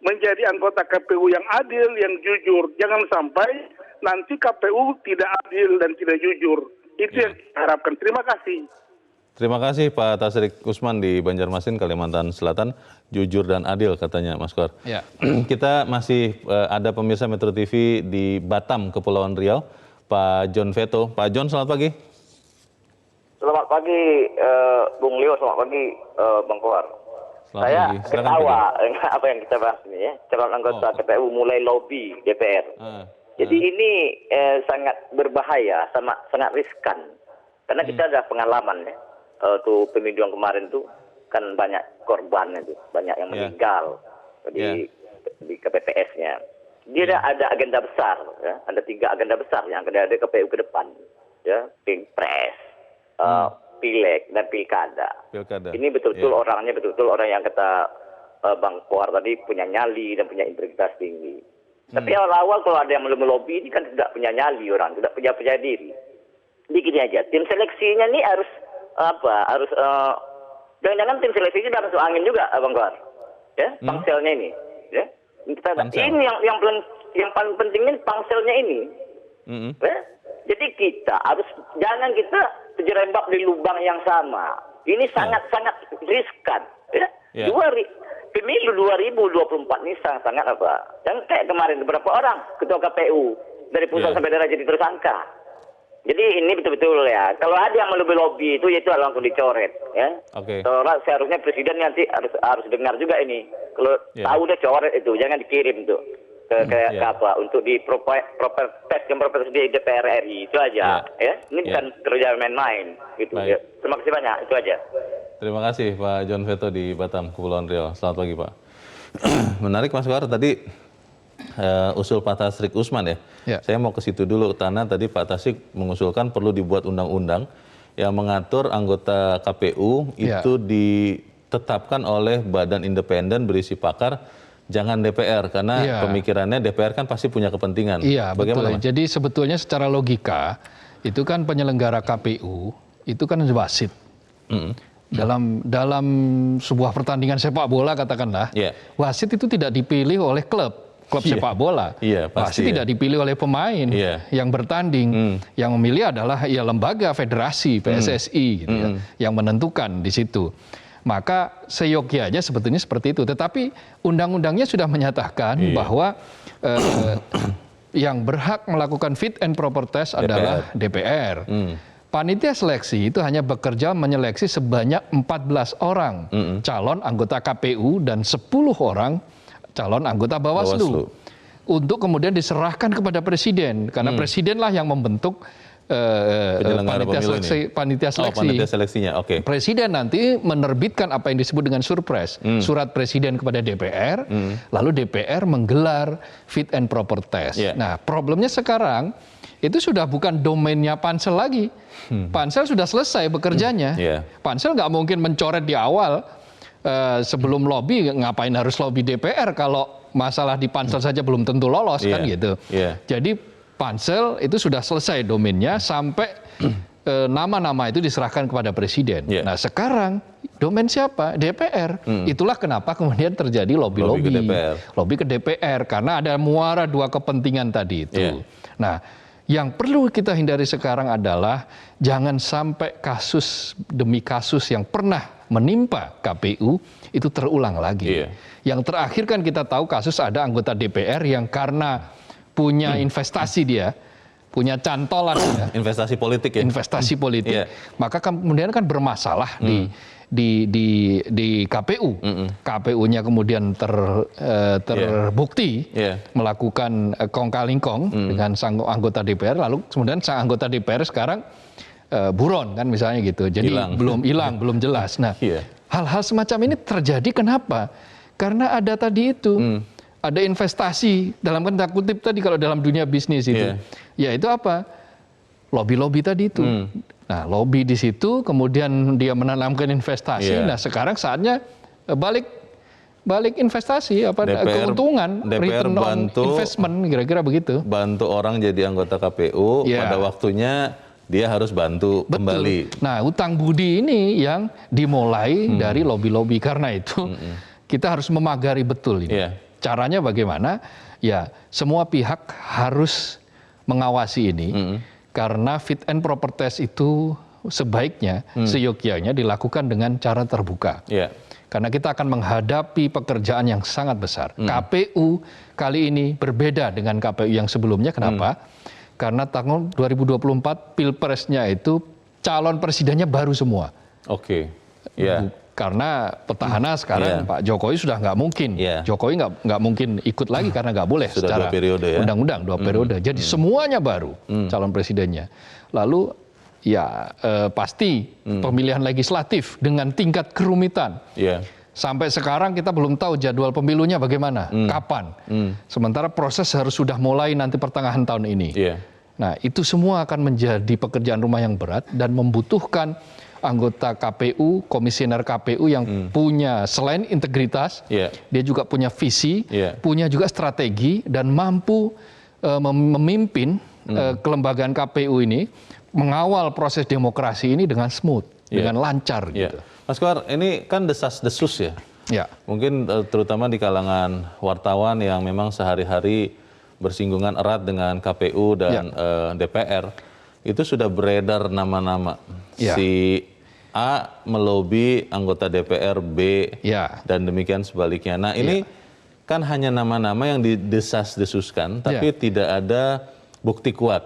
menjadi anggota KPU yang adil, yang jujur. Jangan sampai nanti KPU tidak adil dan tidak jujur. Itu yang kita harapkan. Terima kasih. Terima kasih Pak Tasrik Usman di Banjarmasin, Kalimantan Selatan. Jujur dan adil katanya Mas Kohar. Ya. Kita masih ada pemirsa Metro TV di Batam, Kepulauan Riau. Pak John Veto. Pak John, selamat pagi. Selamat pagi Bung Leo, selamat pagi Bang Kohar. Saya ketawa dengan apa yang kita bahas ini ya. Calon anggota KPU mulai lobby DPR. Jadi ini sangat berbahaya, sangat riskan. Karena kita ada pengalaman ya. Tuh pemilu yang kemarin tuh kan banyak korban itu, banyak yang meninggal di KPPS-nya. Dia ada agenda besar, ya. Ada 3 agenda besar yang akan ada KPU ke depan, ya, Pilpres, Pileg dan Pilkada. Ini betul-betul orangnya betul-betul orang yang kata Bang Kohar tadi punya nyali dan punya integritas tinggi. Tapi awal-awal kalau ada yang melobi ini kan tidak punya nyali orang, tidak punya percaya diri. Jadi gini aja, tim seleksinya ini harus jangan-jangan tim seleksi sudah masuk angin juga, Bang Kohar, ya, pangselnya ini, ya. Ini yang paling pentingnya pangselnya ini. Ya? Jadi kita jangan kita terjerembab di lubang yang sama. Ini sangat-sangat riskan. Ya? Pemilu 2024 ini sangat apa? Yang kayak kemarin beberapa orang ketua KPU dari pusat sampai daerah jadi tersangka. Jadi ini betul-betul ya. Kalau ada yang melobi itu langsung dicoret. Ya. Kalau seharusnya presiden nanti harus dengar juga ini. Kalau tahu dia coret itu, jangan dikirim tuh ke apa untuk di proper test yang proper di DPR RI itu aja. Ya. Ini bukan kerja main-main. Gitu. Ya. Terima kasih banyak. Itu aja. Terima kasih Pak John Veto di Batam, Kepulauan Riau. Selamat pagi Pak. Menarik Mas Kohar tadi. Usul Pak Tasrik Usman ya. Saya mau ke situ dulu, karena tadi Pak Tasrik mengusulkan perlu dibuat undang-undang yang mengatur anggota KPU itu ditetapkan oleh badan independen berisi pakar, jangan DPR, karena pemikirannya DPR kan pasti punya kepentingan. Iya, betul. Jadi sebetulnya secara logika itu kan penyelenggara KPU itu kan wasit. Dalam sebuah pertandingan sepak bola katakanlah, wasit itu tidak dipilih oleh klub sepak bola, pasti tidak dipilih oleh pemain yang bertanding, yang memilih adalah lembaga federasi PSSI gitu ya, yang menentukan di situ. Maka seyogyanya sebetulnya seperti itu. Tetapi undang-undangnya sudah menyatakan bahwa yang berhak melakukan fit and proper test adalah DPR. Panitia seleksi itu hanya bekerja menyeleksi sebanyak 14 orang calon anggota KPU dan 10 orang calon anggota Bawaslu untuk kemudian diserahkan kepada presiden, karena presidenlah yang membentuk panitia seleksinya. Oke. Presiden nanti menerbitkan apa yang disebut dengan surpres, surat presiden kepada DPR, lalu DPR menggelar fit and proper test. Nah, problemnya sekarang itu sudah bukan domainnya pansel lagi. Pansel sudah selesai bekerjanya. Pansel nggak mungkin mencoret di awal sebelum lobby. Ngapain harus lobby DPR kalau masalah di pansel saja belum tentu lolos kan gitu. Jadi pansel itu sudah selesai domainnya sampai nama-nama itu diserahkan kepada presiden. Nah sekarang domain siapa? DPR. Itulah kenapa kemudian terjadi lobby-lobby. Lobby ke DPR karena ada muara dua kepentingan tadi itu. Nah yang perlu kita hindari sekarang adalah jangan sampai kasus demi kasus yang pernah menimpa KPU itu terulang lagi. Yang terakhir kan kita tahu kasus ada anggota DPR yang karena punya investasi dia, punya cantolan investasi politik ya. Investasi politik. Maka kemudian kan bermasalah di KPU. KPU-nya kemudian terbukti melakukan kong kali kong dengan sang anggota DPR, lalu kemudian sang anggota DPR sekarang buron kan misalnya gitu. Jadi belum hilang, belum jelas. Nah, hal-hal semacam ini terjadi kenapa? Karena ada tadi itu. Ada investasi dalam tanda kutip tadi kalau dalam dunia bisnis itu, ya itu apa? Lobby-lobby tadi itu. Nah, lobby di situ, kemudian dia menanamkan investasi. Nah, sekarang saatnya balik investasi, keuntungan, return on investment, kira-kira begitu. Bantu orang jadi anggota KPU, pada waktunya dia harus bantu kembali. Nah, utang budi ini yang dimulai dari lobby-lobby, karena itu kita harus memagari betul ini. Caranya bagaimana? Ya, semua pihak harus mengawasi ini karena fit and proper test itu sebaiknya, seyogyanya dilakukan dengan cara terbuka. Karena kita akan menghadapi pekerjaan yang sangat besar. KPU kali ini berbeda dengan KPU yang sebelumnya. Kenapa? Karena tahun 2024 Pilpresnya itu calon presidennya baru semua. Karena petahana sekarang Pak Jokowi sudah nggak mungkin, Jokowi nggak mungkin ikut lagi karena nggak boleh sudah secara undang-undang 2 periode. Jadi semuanya baru calon presidennya. Lalu ya pasti pemilihan legislatif dengan tingkat kerumitan. Sampai sekarang kita belum tahu jadwal pemilunya bagaimana, kapan. Sementara proses harus sudah mulai nanti pertengahan tahun ini. Nah itu semua akan menjadi pekerjaan rumah yang berat dan membutuhkan anggota KPU, komisioner KPU yang punya selain integritas, dia juga punya visi, punya juga strategi dan mampu memimpin kelembagaan KPU ini, mengawal proses demokrasi ini dengan smooth, dengan lancar. Gitu. Mas Kohar, ini kan desas-desus ya. Mungkin terutama di kalangan wartawan yang memang sehari-hari bersinggungan erat dengan KPU dan DPR. Itu sudah beredar nama-nama. Si A melobi anggota DPR B dan demikian sebaliknya. Nah ini kan hanya nama-nama yang didesas-desuskan, tapi tidak ada bukti kuat.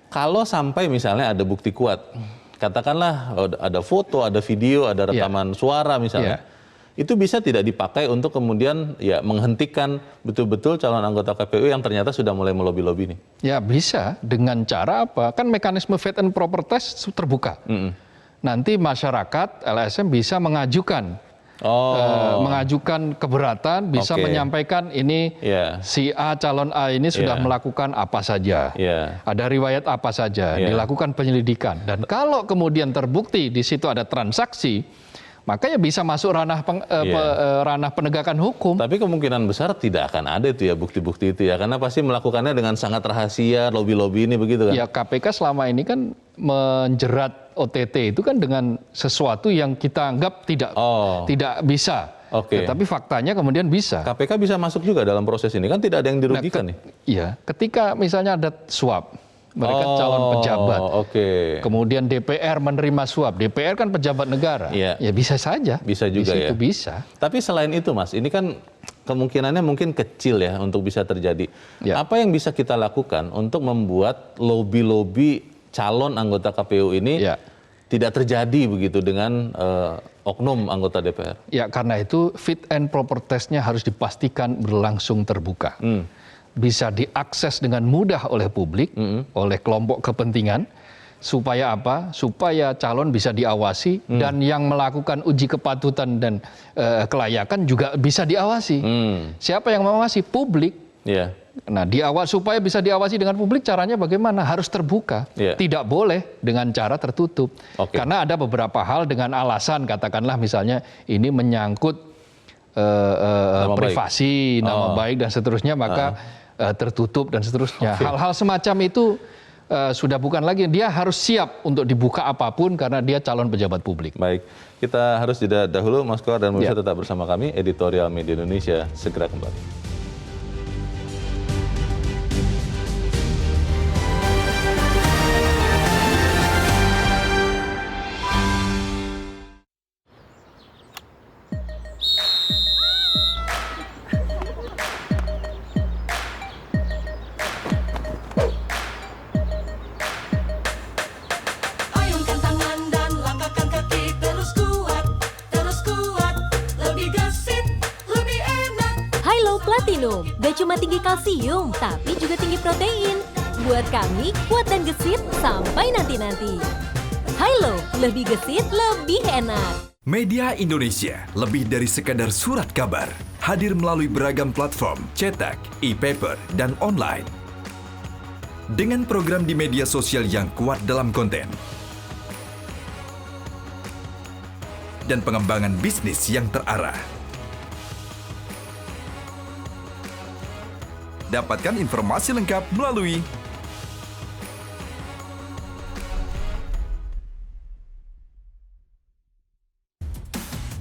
Kalau sampai misalnya ada bukti kuat, katakanlah ada foto, ada video, ada rekaman suara misalnya, itu bisa tidak dipakai untuk kemudian ya menghentikan betul-betul calon anggota KPU yang ternyata sudah mulai melobi-lobi ini? Ya bisa, dengan cara apa? Kan mekanisme fit and proper test terbuka. Nanti masyarakat LSM bisa mengajukan keberatan, bisa menyampaikan ini si A, calon A ini sudah melakukan apa saja, ada riwayat apa saja, dilakukan penyelidikan. Dan kalau kemudian terbukti di situ ada transaksi, maka ya bisa masuk ranah penegakan hukum. Tapi kemungkinan besar tidak akan ada itu ya bukti-bukti itu ya, karena pasti melakukannya dengan sangat rahasia, lobby-lobby ini begitu kan? Ya KPK selama ini kan menjerat OTT itu kan dengan sesuatu yang kita anggap tidak bisa. Tapi faktanya kemudian bisa. KPK bisa masuk juga dalam proses ini, kan tidak ada yang dirugikan nih? Iya, ketika misalnya ada suap. Mereka calon pejabat. Kemudian DPR menerima suap. DPR kan pejabat negara. Ya bisa saja. Bisa juga ya. Bisa. Tapi selain itu Mas, ini kan kemungkinannya mungkin kecil ya untuk bisa terjadi. Apa yang bisa kita lakukan untuk membuat lobby-lobby calon anggota KPU ini tidak terjadi begitu dengan oknum anggota DPR? Ya karena itu fit and proper test-nya harus dipastikan berlangsung terbuka. Bisa diakses dengan mudah oleh publik, oleh kelompok kepentingan, Supaya apa? Supaya calon bisa diawasi dan yang melakukan uji kepatutan dan kelayakan juga bisa diawasi. Siapa yang mengawasi? Publik. Yeah. Nah, supaya bisa diawasi dengan publik, caranya bagaimana? Harus terbuka. Yeah. Tidak boleh dengan cara tertutup. Karena ada beberapa hal dengan alasan, katakanlah misalnya ini menyangkut privasi, nama baik dan seterusnya, maka tertutup dan seterusnya. Hal-hal semacam itu sudah bukan lagi, dia harus siap untuk dibuka apapun karena dia calon pejabat publik. Baik, kita harus jeda dahulu, Mas Kohar dan pemirsa tetap bersama kami, Editorial Media Indonesia segera kembali. Platinum, gak cuma tinggi kalsium, tapi juga tinggi protein. Buat kami, kuat dan gesit sampai nanti-nanti. Hilo, lebih gesit, lebih enak. Media Indonesia, lebih dari sekadar surat kabar. Hadir melalui beragam platform, cetak, e-paper, dan online. Dengan program di media sosial yang kuat dalam konten. Dan pengembangan bisnis yang terarah. Dapatkan informasi lengkap melalui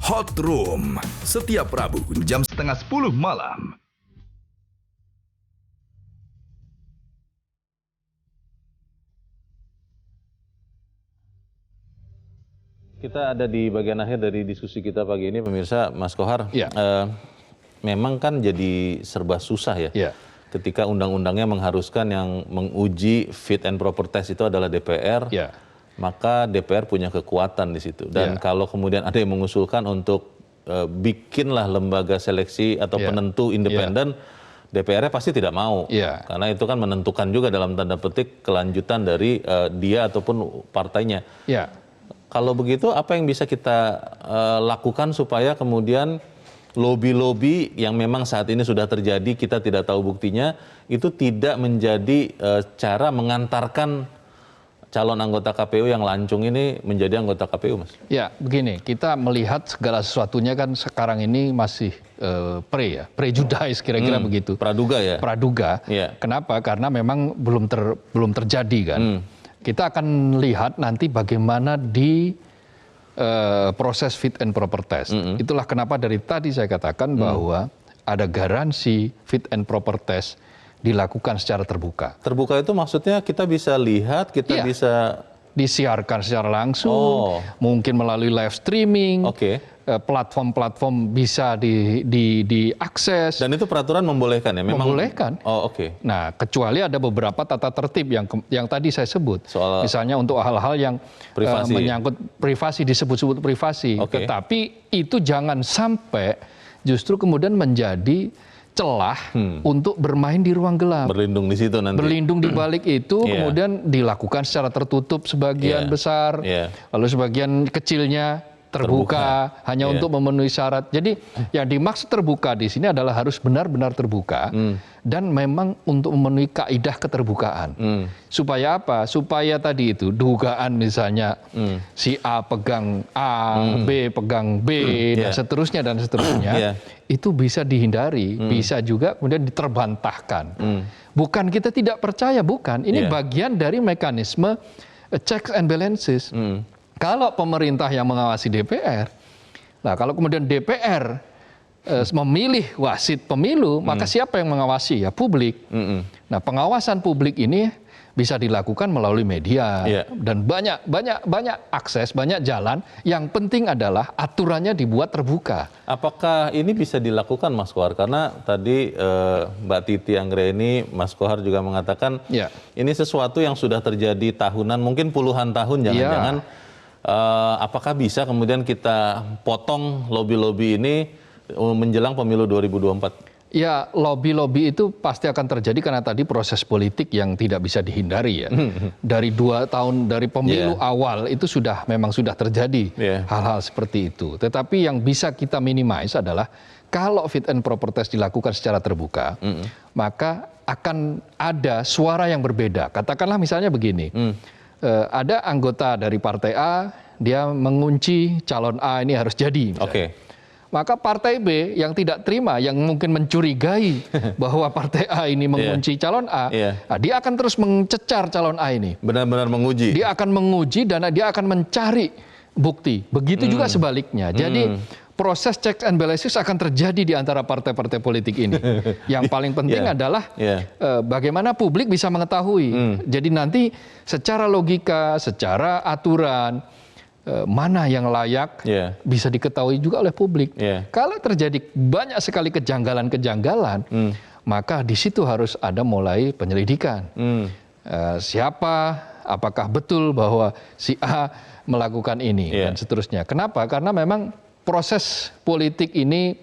Hot Room setiap Rabu jam 9:30 malam. Kita ada di bagian akhir dari diskusi kita pagi ini, pemirsa. Mas Kohar, memang kan jadi serba susah ya. Ketika undang-undangnya mengharuskan yang menguji fit and proper test itu adalah DPR, maka DPR punya kekuatan di situ. Dan kalau kemudian ada yang mengusulkan untuk bikinlah lembaga seleksi atau penentu independen, DPR-nya pasti tidak mau. Karena itu kan menentukan juga dalam tanda petik kelanjutan dari dia ataupun partainya. Kalau begitu, apa yang bisa kita lakukan supaya kemudian lobby-lobby yang memang saat ini sudah terjadi, kita tidak tahu buktinya, itu tidak menjadi cara mengantarkan calon anggota KPU yang lancung ini menjadi anggota KPU, Mas? Ya, begini, kita melihat segala sesuatunya kan sekarang ini masih prejudis kira-kira begitu. Praduga ya? Praduga. Kenapa? Karena memang belum terjadi kan. Kita akan lihat nanti bagaimana di proses fit and proper test. Itulah kenapa dari tadi saya katakan bahwa ada garansi fit and proper test dilakukan secara terbuka. Terbuka itu maksudnya kita bisa lihat, kita bisa disiarkan secara langsung, mungkin melalui live streaming, platform-platform bisa diakses. Dan itu peraturan membolehkan ya? Memang membolehkan. Nah, kecuali ada beberapa tata tertib yang tadi saya sebut. Misalnya untuk hal-hal yang menyangkut privasi, disebut-sebut privasi. Tetapi itu jangan sampai justru kemudian menjadi celah untuk bermain di ruang gelap. Berlindung di situ nanti. Berlindung di balik itu, kemudian dilakukan secara tertutup sebagian besar, lalu sebagian kecilnya terbuka hanya untuk memenuhi syarat. Jadi yang dimaksud terbuka di sini adalah harus benar-benar terbuka dan memang untuk memenuhi kaidah keterbukaan. Supaya apa? Supaya tadi itu dugaan misalnya si A pegang A, B pegang B, dan seterusnya itu bisa dihindari, bisa juga kemudian diterbantahkan. Bukan kita tidak percaya, bukan. Ini bagian dari mekanisme checks and balances. Kalau pemerintah yang mengawasi DPR, nah kalau kemudian DPR memilih wasit pemilu, maka siapa yang mengawasi? Ya publik. Nah, pengawasan publik ini bisa dilakukan melalui media dan banyak akses, banyak jalan. Yang penting adalah aturannya dibuat terbuka. Apakah ini bisa dilakukan, Mas Kohar? Karena tadi Mbak Titi Anggreni, Mas Kohar juga mengatakan ini sesuatu yang sudah terjadi tahunan, mungkin puluhan tahun, jangan-jangan. Apakah bisa kemudian kita potong lobby-lobby ini menjelang pemilu 2024? Ya, lobby-lobby itu pasti akan terjadi karena tadi proses politik yang tidak bisa dihindari ya. Dari 2 tahun dari pemilu awal itu memang sudah terjadi hal-hal seperti itu. Tetapi yang bisa kita minimize adalah kalau fit and proper test dilakukan secara terbuka, maka akan ada suara yang berbeda. Katakanlah misalnya begini, ada anggota dari partai A, dia mengunci calon A ini harus jadi. Maka partai B yang tidak terima, yang mungkin mencurigai bahwa partai A ini mengunci calon A, nah, dia akan terus mencecar calon A ini. Benar-benar menguji. Dia akan menguji dan dia akan mencari bukti. Begitu juga sebaliknya. Jadi proses checks and balances akan terjadi di antara partai-partai politik ini. Yang paling penting adalah bagaimana publik bisa mengetahui. Jadi nanti secara logika, secara aturan, mana yang layak bisa diketahui juga oleh publik. Kalau terjadi banyak sekali kejanggalan-kejanggalan, maka di situ harus ada mulai penyelidikan. Siapa, apakah betul bahwa si A melakukan ini dan seterusnya. Kenapa? Karena memang proses politik ini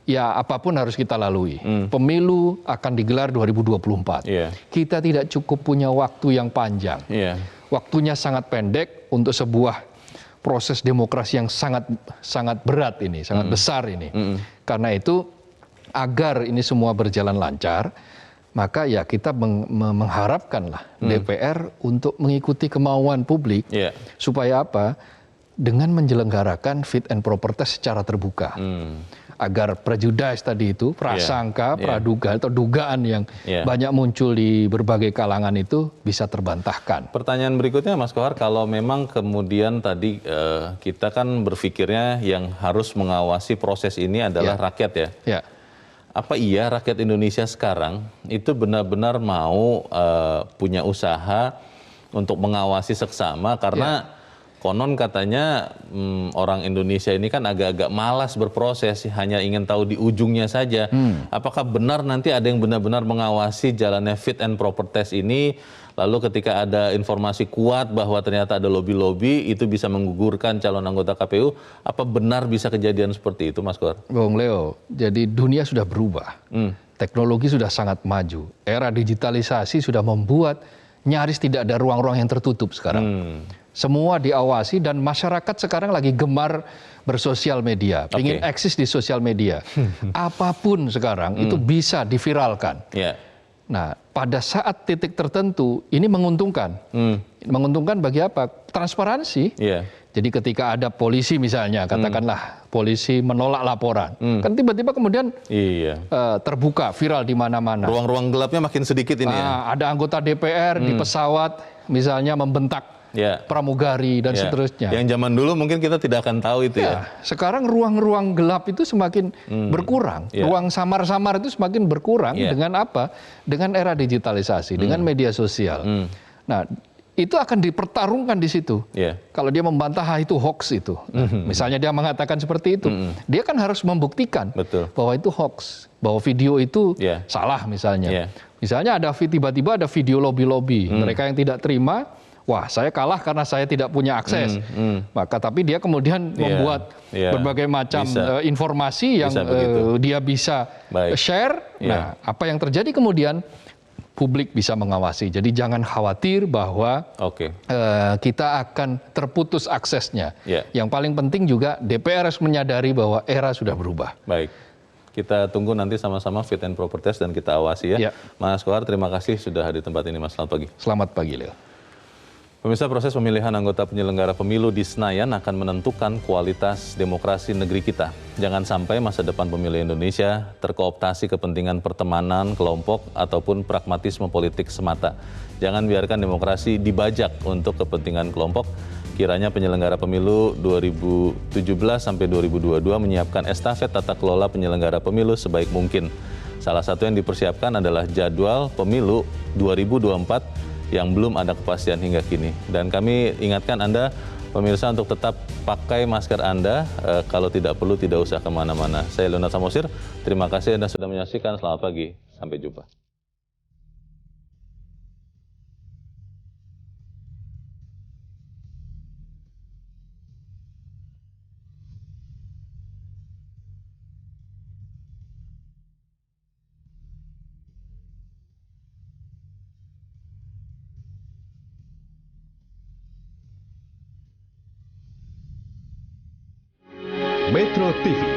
ya apapun harus kita lalui. Pemilu akan digelar 2024. Kita tidak cukup punya waktu yang panjang. Waktunya sangat pendek untuk sebuah proses demokrasi yang sangat berat ini, sangat besar ini. Karena itu agar ini semua berjalan lancar, maka ya kita mengharapkanlah DPR untuk mengikuti kemauan publik supaya apa? Dengan menyelenggarakan fit and proper test secara terbuka. Agar prejudice tadi itu, prasangka, praduga atau dugaan yang banyak muncul di berbagai kalangan itu bisa terbantahkan. Pertanyaan berikutnya Mas Kohar, kalau memang kemudian tadi kita kan berpikirnya yang harus mengawasi proses ini adalah rakyat ya. Apa iya rakyat Indonesia sekarang itu benar-benar mau punya usaha untuk mengawasi seksama karena konon katanya orang Indonesia ini kan agak-agak malas berproses, hanya ingin tahu di ujungnya saja. Apakah benar nanti ada yang benar-benar mengawasi jalannya fit and proper test ini, lalu ketika ada informasi kuat bahwa ternyata ada lobby-lobby, itu bisa menggugurkan calon anggota KPU, apa benar bisa kejadian seperti itu Mas Kohar? Bung Leo, jadi dunia sudah berubah, teknologi sudah sangat maju, era digitalisasi sudah membuat nyaris tidak ada ruang-ruang yang tertutup sekarang. Semua diawasi dan masyarakat sekarang lagi gemar bersosial media, ingin eksis di sosial media. Apapun sekarang itu bisa diviralkan. Nah, pada saat titik tertentu ini menguntungkan. Menguntungkan bagi apa? Transparansi. Jadi ketika ada polisi misalnya, katakanlah polisi menolak laporan, kan tiba-tiba kemudian terbuka, viral di mana-mana. Ruang-ruang gelapnya makin sedikit ini ya. Ada anggota DPR di pesawat misalnya membentak pramugari dan seterusnya. Yang zaman dulu mungkin kita tidak akan tahu itu ya. Sekarang ruang-ruang gelap itu semakin berkurang. Ruang samar-samar itu semakin berkurang dengan apa? Dengan era digitalisasi, dengan media sosial. Nah, itu akan dipertarungkan di situ. Kalau dia membantah itu hoax itu. Misalnya dia mengatakan seperti itu, dia kan harus membuktikan bahwa itu hoax, bahwa video itu salah misalnya. Misalnya tiba-tiba ada video lobby-lobby, mereka yang tidak terima, wah saya kalah karena saya tidak punya akses. Maka tapi dia kemudian membuat berbagai macam informasi yang dia bisa share. Nah, apa yang terjadi kemudian? Publik bisa mengawasi. Jadi jangan khawatir bahwa kita akan terputus aksesnya. Yang paling penting juga DPR harus menyadari bahwa era sudah berubah. Baik. Kita tunggu nanti sama-sama fit and proper test dan kita awasi ya. Mas Kohar, terima kasih sudah hadir di tempat ini Mas. Selamat pagi. Selamat pagi, Leo. Pemirsa, proses pemilihan anggota penyelenggara pemilu di Senayan akan menentukan kualitas demokrasi negeri kita. Jangan sampai masa depan pemilih Indonesia terkooptasi kepentingan pertemanan, kelompok, ataupun pragmatisme politik semata. Jangan biarkan demokrasi dibajak untuk kepentingan kelompok. Kiranya penyelenggara pemilu 2017 sampai 2022 menyiapkan estafet tata kelola penyelenggara pemilu sebaik mungkin. Salah satu yang dipersiapkan adalah jadwal pemilu 2024 yang belum ada kepastian hingga kini. Dan kami ingatkan Anda, pemirsa, untuk tetap pakai masker Anda. Kalau tidak perlu, tidak usah kemana-mana. Saya Leonard Samosir, terima kasih Anda sudah menyaksikan. Selamat pagi, sampai jumpa. Metro TV.